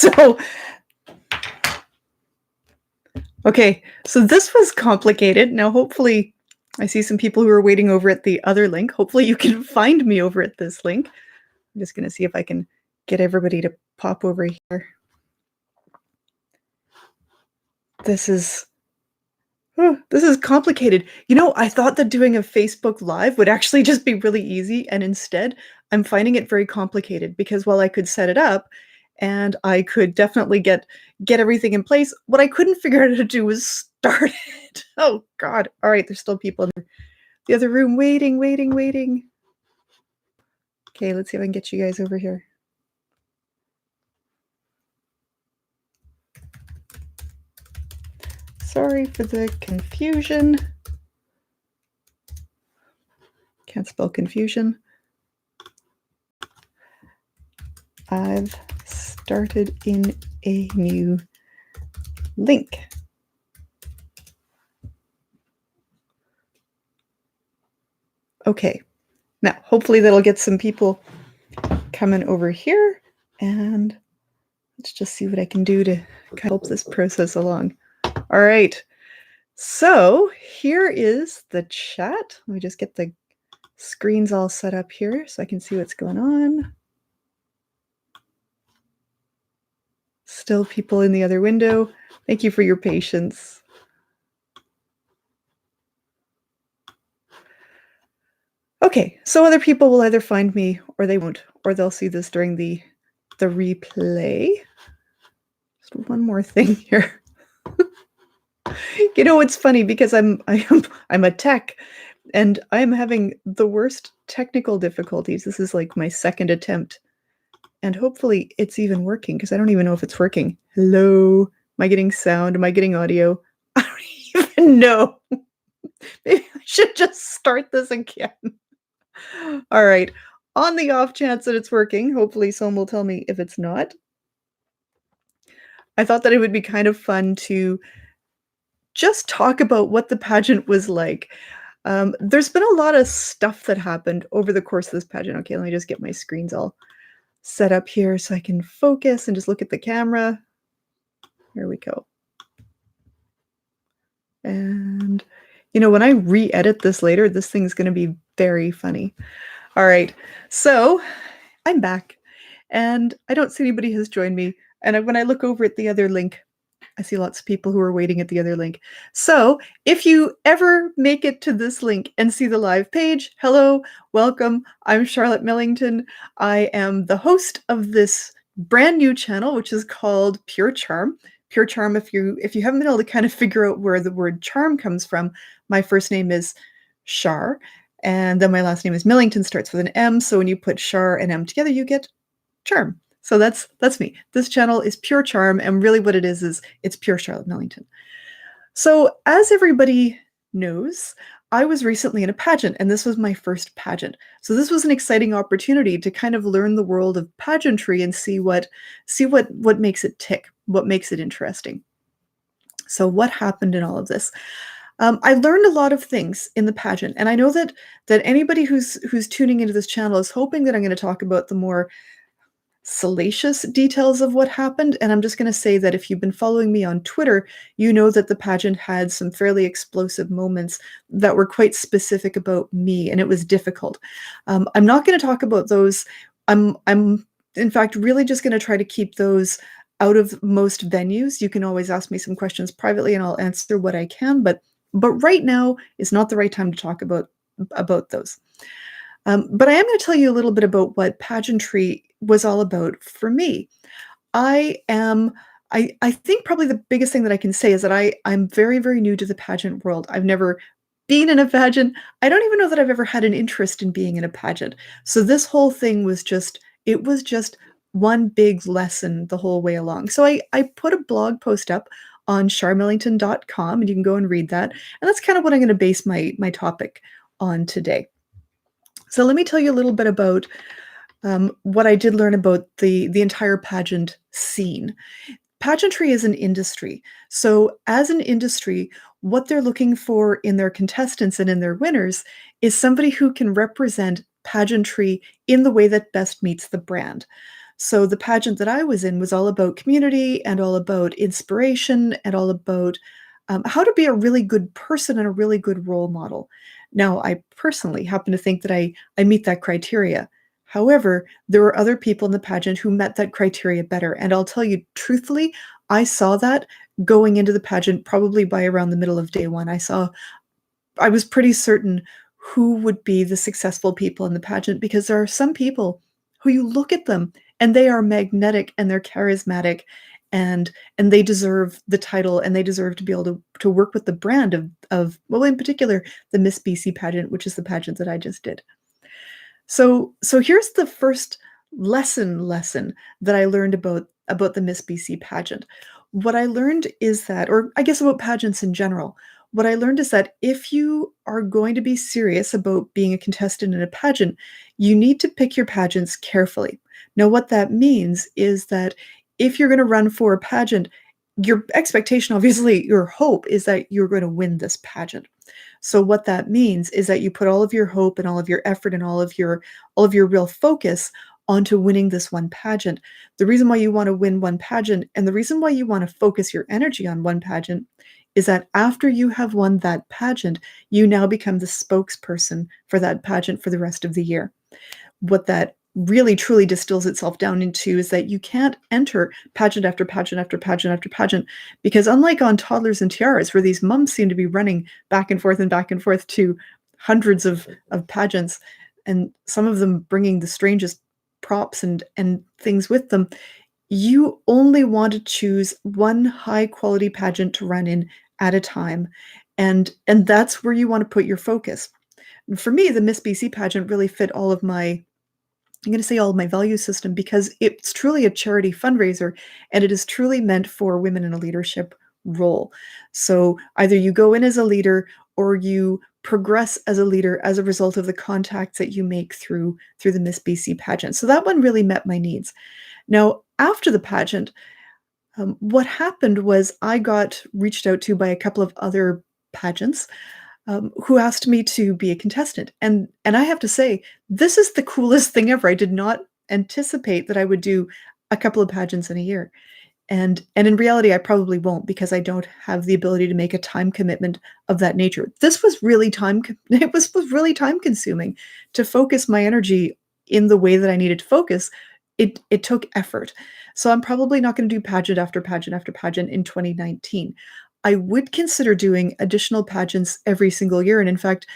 So, okay, so this was complicated. Now, hopefully, I see some people who are waiting over at the other link. Hopefully, you can find me over at this link. I'm just going to see if I can get everybody to pop over here. This is complicated. You know, I thought that doing a Facebook Live would actually just be really easy, and instead, I'm finding it very complicated because while I could set it up and I could definitely get everything in place, what I couldn't figure out how to do was start it. Oh god. All right, there's still people in the other room waiting, waiting, waiting. Okay, let's see if I can get you guys over here. Sorry for the confusion. Can't spell confusion. I've started in a new link. Okay, now hopefully that'll get some people coming over here, and let's just see what I can do to kind of help this process along. All right, so here is the chat. Let me just get the screens all set up here so I can see what's going on. Still people in the other window. Thank you for your patience. Okay, so other people will either find me or they won't, or they'll see this during the replay. Just one more thing here. You know, it's funny because I'm a tech and I'm having the worst technical difficulties. This is like my second attempt. And hopefully it's even working because I don't even know if it's working. Hello? Am I getting sound? Am I getting audio? I don't even know. Maybe I should just start this again. All right. On the off chance that it's working, hopefully someone will tell me if it's not. I thought that it would be kind of fun to just talk about what the pageant was like. There's been a lot of stuff that happened over the course of this pageant. Okay, let me just get my screens all set up here so I can focus and just look at the camera. Here we go. And, you know, when I re-edit this later, this thing's going to be very funny. All right, so I'm back, and I don't see anybody has joined me. And when I look over at the other link, I see lots of people who are waiting at the other link. So if you ever make it to this link and see the live page, hello, welcome. I'm Charlotte Millington. I am the host of this brand new channel, which is called Pure Charm. Pure Charm, if you haven't been able to kind of figure out where the word charm comes from, my first name is Char, and then my last name is Millington, starts with an M. So when you put Char and M together, you get charm. So that's me. This channel is Pure Charm, and really what it is it's pure Charlotte Millington. So as everybody knows, I was recently in a pageant, and this was my first pageant. So this was an exciting opportunity to kind of learn the world of pageantry and see what makes it tick, what makes it interesting. So what happened in all of this? I learned a lot of things in the pageant, and I know that anybody who's tuning into this channel is hoping that I'm going to talk about the more salacious details of what happened. And I'm just going to say that if you've been following me on Twitter, you know that the pageant had some fairly explosive moments that were quite specific about me, and it was difficult. I'm not going to talk about those. I'm in fact really just going to try to keep those out of most venues. You can always ask me some questions privately and I'll answer what I can, but right now is not the right time to talk about those. But I am going to tell you a little bit about what pageantry was all about for me. I think probably the biggest thing that I can say is that I'm very, very new to the pageant world. I've never been in a pageant. I don't even know that I've ever had an interest in being in a pageant. So this whole thing was just one big lesson the whole way along. So I put a blog post up on charmillington.com, and you can go and read that. And that's kind of what I'm going to base my topic on today. So let me tell you a little bit about what I did learn about the entire pageant scene. Pageantry is an industry. So as an industry, what they're looking for in their contestants and in their winners is somebody who can represent pageantry in the way that best meets the brand. So the pageant that I was in was all about community and all about inspiration and all about how to be a really good person and a really good role model. Now, I personally happen to think that I meet that criteria. However, there were other people in the pageant who met that criteria better. And I'll tell you truthfully, I saw that going into the pageant probably by around the middle of day one. I was pretty certain who would be the successful people in the pageant because there are some people who you look at them and they are magnetic and they're charismatic and they deserve the title and they deserve to be able to work with the brand of well, in particular, the Miss BC pageant, which is the pageant that I just did. So here's the first lesson that I learned about the Miss BC pageant. What I learned is that, or I guess about pageants in general, what I learned is that if you are going to be serious about being a contestant in a pageant, you need to pick your pageants carefully. Now, what that means is that if you're going to run for a pageant, your expectation, obviously, your hope is that you're going to win this pageant. So what that means is that you put all of your hope and all of your effort and all of your real focus onto winning this one pageant. The reason why you want to win one pageant and the reason why you want to focus your energy on one pageant is that after you have won that pageant, you now become the spokesperson for that pageant for the rest of the year. What that really truly distills itself down into is that you can't enter pageant after pageant after pageant after pageant because unlike on Toddlers and Tiaras, where these mums seem to be running back and forth to hundreds of pageants, and some of them bringing the strangest props and things with them, you only want to choose one high quality pageant to run in at a time, and that's where you want to put your focus. And for me, the Miss BC pageant really fit all of my I'm going to say all of my value system because it's truly a charity fundraiser and it is truly meant for women in a leadership role. So either you go in as a leader or you progress as a leader as a result of the contacts that you make through the Miss BC pageant. So that one really met my needs. Now, after the pageant, what happened was I got reached out to by a couple of other pageants who asked me to be a contestant. And I have to say, this is the coolest thing ever. I did not anticipate that I would do a couple of pageants in a year. And in reality, I probably won't because I don't have the ability to make a time commitment of that nature. This was really was really time consuming to focus my energy in the way that I needed to focus. It took effort. So I'm probably not going to do pageant after pageant after pageant in 2019. I would consider doing additional pageants every single year. And in fact,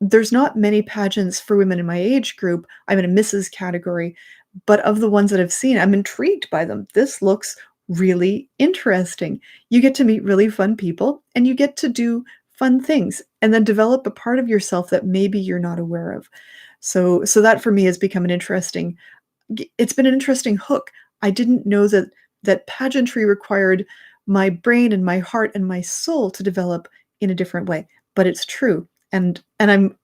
there's not many pageants for women in my age group. I'm in a Mrs. category, but of the ones that I've seen, I'm intrigued by them. This looks really interesting. You get to meet really fun people and you get to do fun things and then develop a part of yourself that maybe you're not aware of. So that for me has become it's been an interesting hook. I didn't know that pageantry required my brain and my heart and my soul to develop in a different way, but it's true, and I'm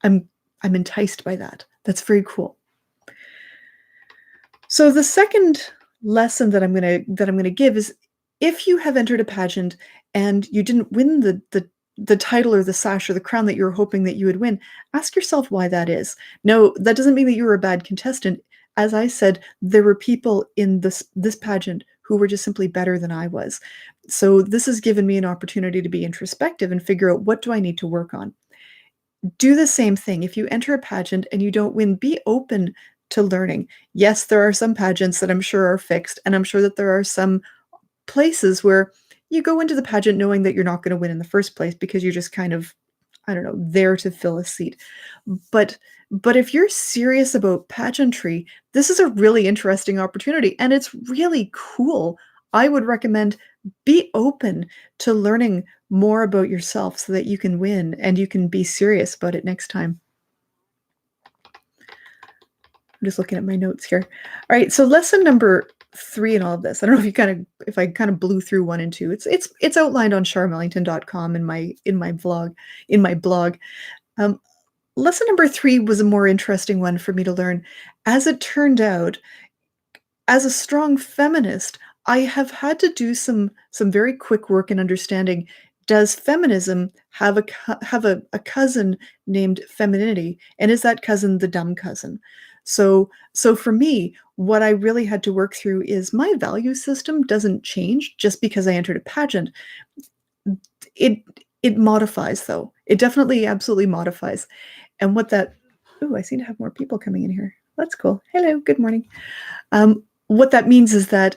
enticed by that. That's very cool. So the second lesson that I'm gonna give is if you have entered a pageant and you didn't win the title or the sash or the crown that you were hoping that you would win, ask yourself why that is. No, that doesn't mean that you were a bad contestant. As I said, there were people in this pageant who were just simply better than I was. So this has given me an opportunity to be introspective and figure out what do I need to work on. Do the same thing. If you enter a pageant and you don't win, be open to learning. Yes, there are some pageants that I'm sure are fixed, and I'm sure that there are some places where you go into the pageant knowing that you're not going to win in the first place because you're just kind of, I don't know, there to fill a seat. But if you're serious about pageantry, this is a really interesting opportunity and it's really cool. I would recommend be open to learning more about yourself so that you can win and you can be serious about it next time. I'm just looking at my notes here. All right, so lesson number 3 in all of this. I don't know if I kind of blew through 1 and 2. It's outlined on charmellington.com in my blog. Lesson number 3 was a more interesting one for me to learn. As it turned out, as a strong feminist, I have had to do some very quick work in understanding, does feminism have a cousin named femininity, and is that cousin the dumb cousin? So for me, what I really had to work through is my value system doesn't change just because I entered a pageant. It it modifies though. It definitely absolutely modifies. And what that Ooh, I seem to have more people coming in here. That's cool. Hello, good morning. What that means is that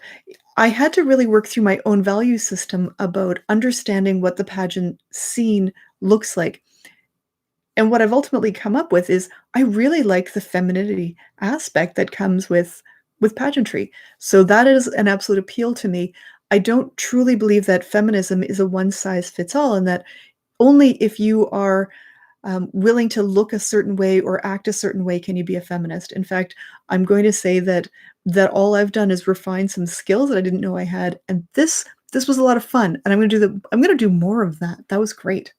I had to really work through my own value system about understanding what the pageant scene looks like. And what I've ultimately come up with is I really like the femininity aspect that comes with pageantry. So that is an absolute appeal to me. I don't truly believe that feminism is a one size fits all, and that only if you are willing to look a certain way or act a certain way can you be a feminist. In fact, I'm going to say that all I've done is refine some skills that I didn't know I had, and this was a lot of fun, and I'm going to do more of that. That was great.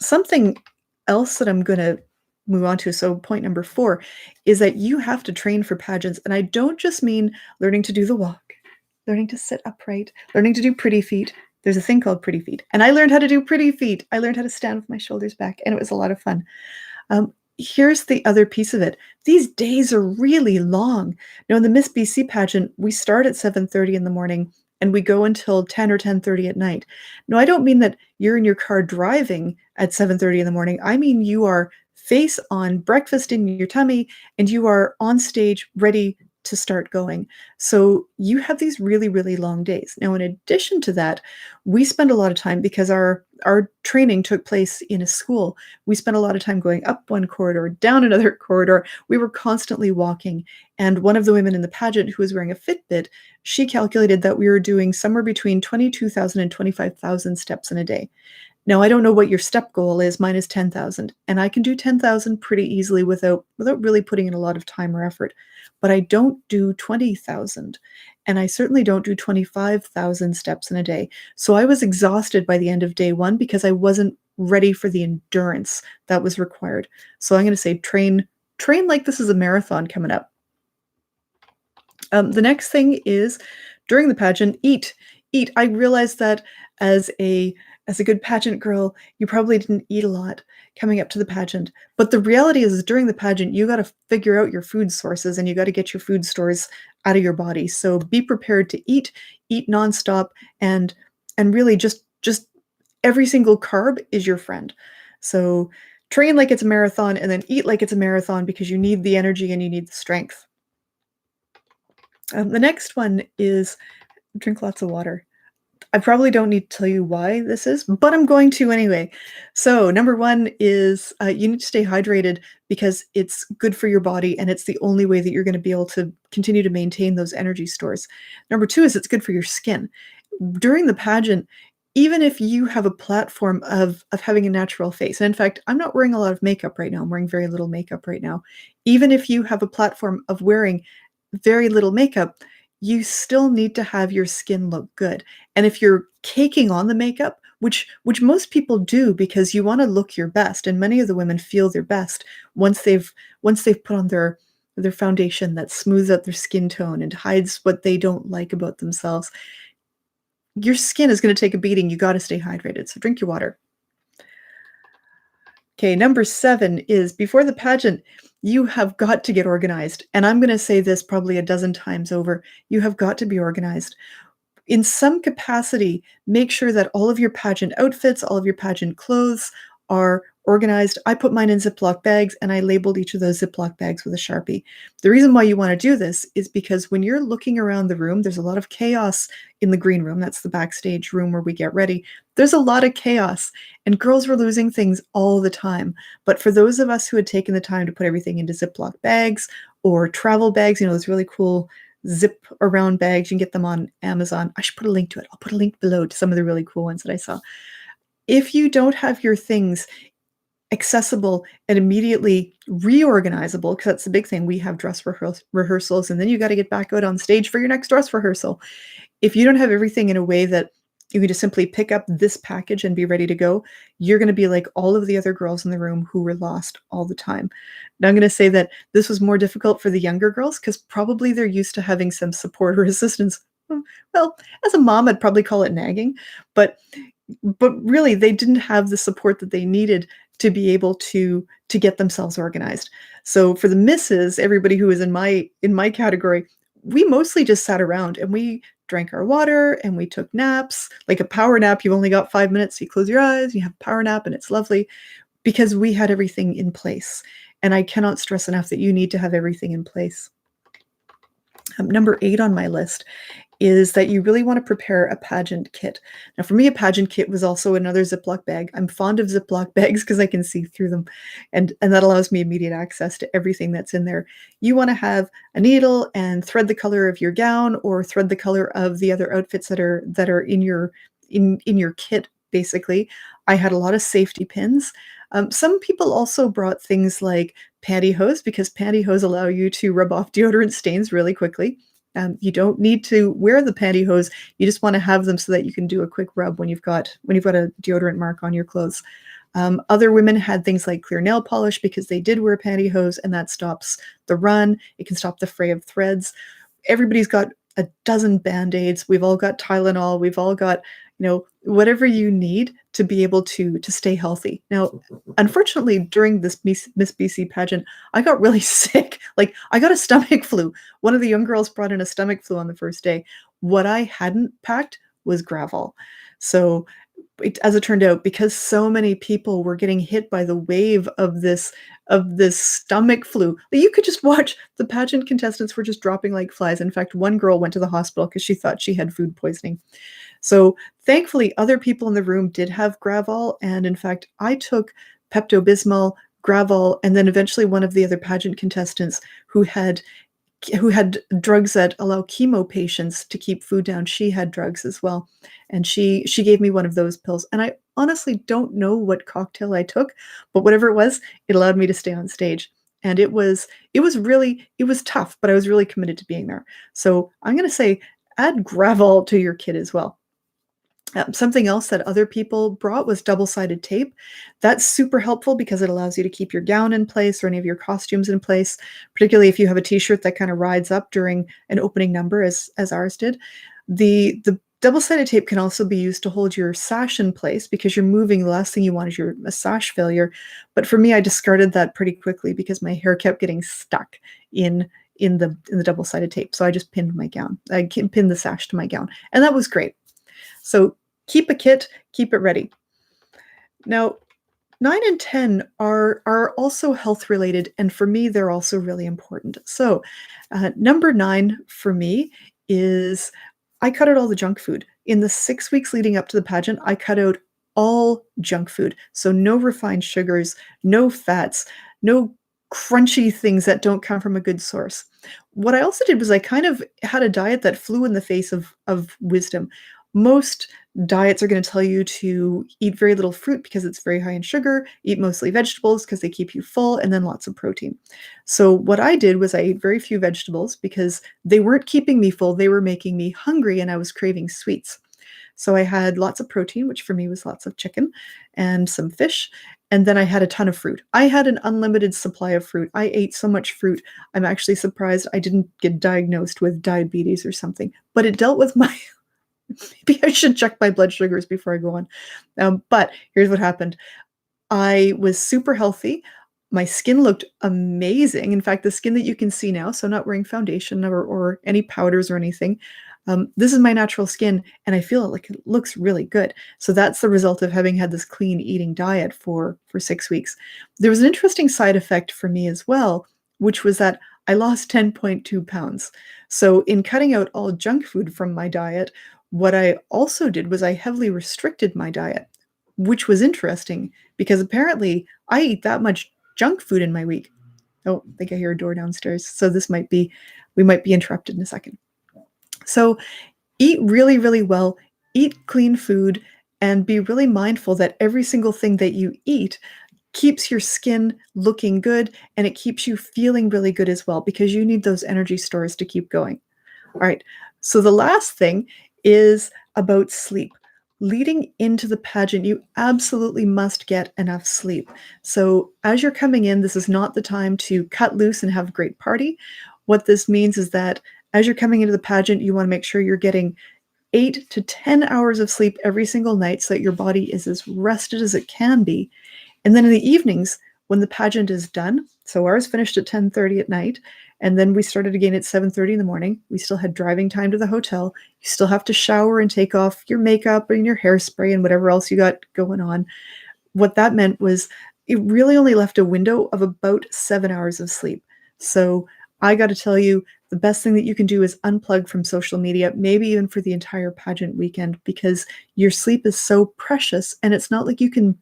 Something else that I'm going to move on to, so point number 4, is that you have to train for pageants, and I don't just mean learning to do the walk, learning to sit upright, learning to do pretty feet. There's a thing called pretty feet, and I learned how to do pretty feet. I learned how to stand with my shoulders back, and it was a lot of fun. Here's the other piece of it. These days are really long. Now, in the Miss BC pageant, we start at 7:30 in the morning and we go until 10 or 10:30 at night. No, I don't mean that you're in your car driving at 7:30 in the morning. I mean you are face on, breakfast in your tummy, and you are on stage ready to start going. So you have these really, really long days. Now, in addition to that, we spend a lot of time because our training took place in a school. We spent a lot of time going up one corridor, down another corridor. We were constantly walking. And one of the women in the pageant who was wearing a Fitbit, she calculated that we were doing somewhere between 22,000 and 25,000 steps in a day. Now, I don't know what your step goal is. Mine is 10,000, and I can do 10,000 pretty easily without really putting in a lot of time or effort. But I don't do 20,000, and I certainly don't do 25,000 steps in a day. So I was exhausted by the end of day 1 because I wasn't ready for the endurance that was required. So I'm going to say train like this is a marathon coming up. The next thing is during the pageant, eat. Eat. I realized that as a good pageant girl, you probably didn't eat a lot coming up to the pageant. But the reality is during the pageant, you got to figure out your food sources and you got to get your food stores out of your body. So be prepared to eat nonstop, and really just every single carb is your friend. So train like it's a marathon and then eat like it's a marathon because you need the energy and you need the strength. The next one is drink lots of water. I probably don't need to tell you why this is, but I'm going to anyway. So number 1 is you need to stay hydrated because it's good for your body and it's the only way that you're going to be able to continue to maintain those energy stores. Number 2 is it's good for your skin. During the pageant, even if you have a platform of having a natural face, and in fact, I'm not wearing a lot of makeup right now. I'm wearing very little makeup right now. Even if you have a platform of wearing very little makeup, you still need to have your skin look good. And if you're caking on the makeup, which most people do because you want to look your best, and many of the women feel their best once they've put on their foundation that smooths out their skin tone and hides what they don't like about themselves. Your skin is going to take a beating. You got to stay hydrated. So drink your water. Okay, number 7 is before the pageant, you have got to get organized. And I'm going to say this probably a dozen times over. You have got to be organized. In some capacity, make sure that all of your pageant outfits, all of your pageant clothes are organized. I put mine in Ziploc bags and I labeled each of those Ziploc bags with a Sharpie. The reason why you want to do this is because when you're looking around the room, there's a lot of chaos in the green room. That's the backstage room where we get ready. There's a lot of chaos and girls were losing things all the time. But for those of us who had taken the time to put everything into Ziploc bags or travel bags, those really cool zip around bags, you can get them on Amazon. I should put a link to it. I'll put a link below to some of the really cool ones that I saw. If you don't have your things accessible and immediately reorganizable, because that's the big thing. We have dress rehearsals, and then you got to get back out on stage for your next dress rehearsal. If you don't have everything in a way that you can just simply pick up this package and be ready to go, you're going to be like all of the other girls in the room who were lost all the time. Now, I'm going to say that this was more difficult for the younger girls because probably they're used to having some support or assistance. Well, as a mom, I'd probably call it nagging, but really they didn't have the support that they needed to be able to get themselves organized. So for the misses, everybody who is in my category, we mostly just sat around and we drank our water and we took naps. Like a power nap, you've only got 5 minutes. You close your eyes, you have a power nap, and it's lovely because we had everything in place. And I cannot stress enough that you need to have everything in place. Number 8 on my list is that you really want to prepare a pageant kit. Now, for me, a pageant kit was also another Ziploc bag. I'm fond of Ziploc bags because I can see through them, and that allows me immediate access to everything that's in there. You want to have a needle and thread the color of your gown or thread the color of the other outfits that are in your kit, basically. I had a lot of safety pins. Some people also brought things like pantyhose because pantyhose allow you to rub off deodorant stains really quickly. You don't need to wear the pantyhose. You just want to have them so that you can do a quick rub when you've got a deodorant mark on your clothes. Other women had things like clear nail polish because they did wear pantyhose, and that stops the run. It can stop the fray of threads. Everybody's got a dozen Band-Aids. We've all got Tylenol. We've all got, whatever you need to be able to stay healthy. Now, unfortunately, during this Miss BC pageant, I got really sick. Like, I got a stomach flu. One of the young girls brought in a stomach flu on the first day. What I hadn't packed was Gravol. So, as it turned out, because so many people were getting hit by the wave of this stomach flu, that you could just watch the pageant contestants were just dropping like flies. In fact, one girl went to the hospital because she thought she had food poisoning. So thankfully, other people in the room did have Gravol, and in fact, I took Pepto-Bismol, Gravol, and then eventually one of the other pageant contestants who had drugs that allow chemo patients to keep food down. She had drugs as well, and she gave me one of those pills. And I honestly don't know what cocktail I took, but whatever it was, it allowed me to stay on stage. And it was tough, but I was really committed to being there. So I'm going to say add Gravol to your kit as well. Something else that other people brought was double-sided tape. That's super helpful because it allows you to keep your gown in place or any of your costumes in place, particularly if you have a t-shirt that kind of rides up during an opening number, as ours did. The double-sided tape can also be used to hold your sash in place because you're moving. The last thing you want is a sash failure. But for me, I discarded that pretty quickly because my hair kept getting stuck in the double-sided tape. So I just pinned my gown. I pinned the sash to my gown, and that was great. So keep a kit, keep it ready. Now, 9 and 10 are also health related, and for me, they're also really important. So number 9 for me is I cut out all the junk food. In the 6 weeks leading up to the pageant, I cut out all junk food. So no refined sugars, no fats, no crunchy things that don't come from a good source. What I also did was I kind of had a diet that flew in the face of wisdom. Most diets are going to tell you to eat very little fruit because it's very high in sugar, eat mostly vegetables because they keep you full, and then lots of protein. So what I did was I ate very few vegetables because they weren't keeping me full, they were making me hungry, and I was craving sweets. So I had lots of protein, which for me was lots of chicken and some fish, and then I had a ton of fruit. I had an unlimited supply of fruit. I ate so much fruit, I'm actually surprised I didn't get diagnosed with diabetes or something, but it dealt with my maybe I should check my blood sugars before I go on. But here's what happened. I was super healthy. My skin looked amazing. In fact, the skin that you can see now, so not wearing foundation or any powders or anything, this is my natural skin, and I feel like it looks really good. So that's the result of having had this clean eating diet for 6 weeks. There was an interesting side effect for me as well, which was that I lost 10.2 pounds. So in cutting out all junk food from my diet, what I also did was I heavily restricted my diet, which was interesting because apparently I eat that much junk food in my week. Oh, I think I hear a door downstairs. So we might be interrupted in a second. So eat really, really well, eat clean food, and be really mindful that every single thing that you eat keeps your skin looking good, and it keeps you feeling really good as well because you need those energy stores to keep going. All right. So the last thing is about sleep. Leading into the pageant, you absolutely must get enough sleep. So as you're coming in, this is not the time to cut loose and have a great party. What this means is that as you're coming into the pageant, you want to make sure you're getting 8 to 10 hours of sleep every single night so that your body is as rested as it can be. And then in the evenings, when the pageant is done, so ours finished at 10:30 at night, and then we started again at 7:30 in the morning. We still had driving time to the hotel. You still have to shower and take off your makeup and your hairspray and whatever else you got going on. What that meant was it really only left a window of about 7 hours of sleep. So I got to tell you, the best thing that you can do is unplug from social media, maybe even for the entire pageant weekend, because your sleep is so precious, and it's not like you can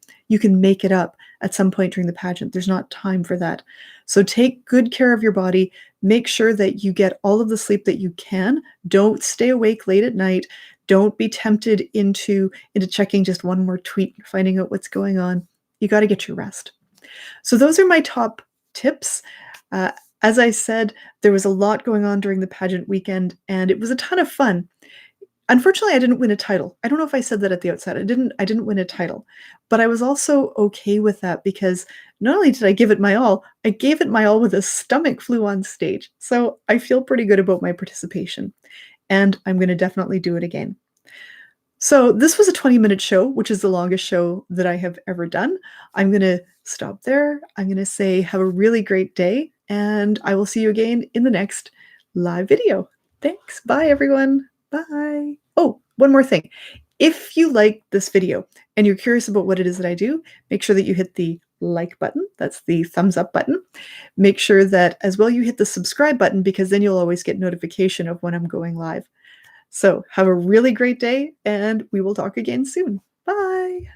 make it up at some point during the pageant. There's not time for that. So take good care of your body. Make sure that you get all of the sleep that you can. Don't stay awake late at night. Don't be tempted into checking just one more tweet, finding out what's going on. You got to get your rest. So those are my top tips. Uh, as I said, there was a lot going on during the pageant weekend, and it was a ton of fun. Unfortunately, I didn't win a title. I don't know if I said that at the outset. I didn't win a title, but I was also okay with that because not only did I give it my all, I gave it my all with a stomach flu on stage. So I feel pretty good about my participation, and I'm going to definitely do it again. So this was a 20-minute show, which is the longest show that I have ever done. I'm going to stop there. I'm going to say have a really great day, and I will see you again in the next live video. Thanks. Bye, everyone. Bye. Oh, one more thing. If you like this video and you're curious about what it is that I do, make sure that you hit the like button. That's the thumbs up button. Make sure that as well you hit the subscribe button, because then you'll always get notification of when I'm going live. So have a really great day, and we will talk again soon. Bye.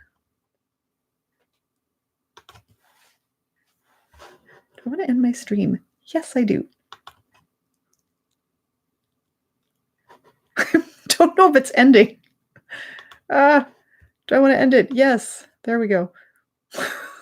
Do I want to end my stream? Yes, I do. Don't know if it's ending. Do I want to end it? Yes. There we go.